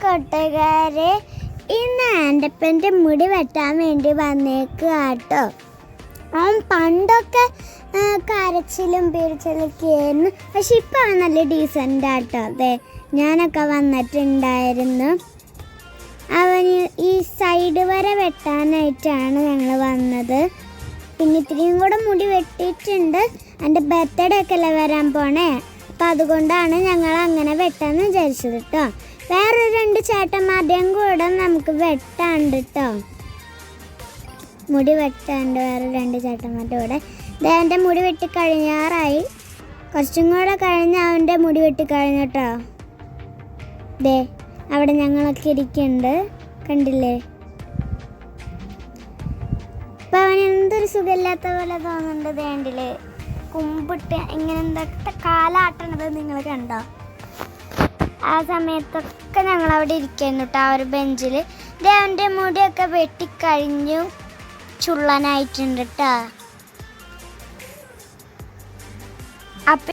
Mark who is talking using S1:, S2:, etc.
S1: കൂട്ടുകാരെ, ഇന്ന് ആൻ്റപ്പൻ്റെ മുടി വെട്ടാൻ വേണ്ടി വന്നേക്കുക കേട്ടോ. അവൻ പണ്ടൊക്കെ കരച്ചിലും പിരിച്ചിലൊക്കെ ആയിരുന്നു, പക്ഷെ ഇപ്പം അവൻ നല്ല ഡീസൻ്റ് ആട്ടോ. അതെ, ഞാനൊക്കെ വന്നിട്ടുണ്ടായിരുന്നു. അവന് ഈ സൈഡ് വരെ വെട്ടാനായിട്ടാണ് ഞങ്ങൾ വന്നത്. പിന്നെ ഇത്തിരിയും കൂടെ മുടി വെട്ടിയിട്ടുണ്ട്. എൻ്റെ ബർത്ത്ഡേ ഒക്കെ അല്ലേ വരാൻ പോണേ, അപ്പം അതുകൊണ്ടാണ് ഞങ്ങൾ അങ്ങനെ വെട്ടാന്ന് വിചാരിച്ചത് കേട്ടോ. വേറെ 2 ചേട്ടന്മാരുടെയും കൂടെ നമുക്ക് വെട്ടാണ്ട് കേട്ടോ. മുടി വെട്ടാണ്ട് വേറെ 2 ചേട്ടന്മാരുടെ കൂടെ. എൻ്റെ മുടി വെട്ടി കഴിഞ്ഞാറായി. കുറച്ചും കൂടെ കഴിഞ്ഞ് അവൻ്റെ മുടി വെട്ടി കഴിഞ്ഞു കേട്ടോ. ദേ അവിടെ ഞങ്ങളൊക്കെ ഇരിക്കുന്നുണ്ട്, കണ്ടില്ലേ? അപ്പം അവൻ എന്തൊരു സുഖമില്ലാത്ത പോലെ തോന്നുന്നുണ്ട്. വേണ്ടില്ലേ കുമ്പിട്ട് ഇങ്ങനെ എന്തൊക്കെ കാലാട്ടണത് നിങ്ങൾ കണ്ടോ? ആ സമയത്തൊക്കെ ഞങ്ങൾ അവിടെ ഇരിക്കുന്നു കേട്ടോ, ആ ഒരു ബെഞ്ചിൽ. അവൻ്റെ മുടിയൊക്കെ വെട്ടിക്കഴിഞ്ഞു, ചുള്ളനായിട്ടുണ്ട് കേട്ടോ. അപ്പം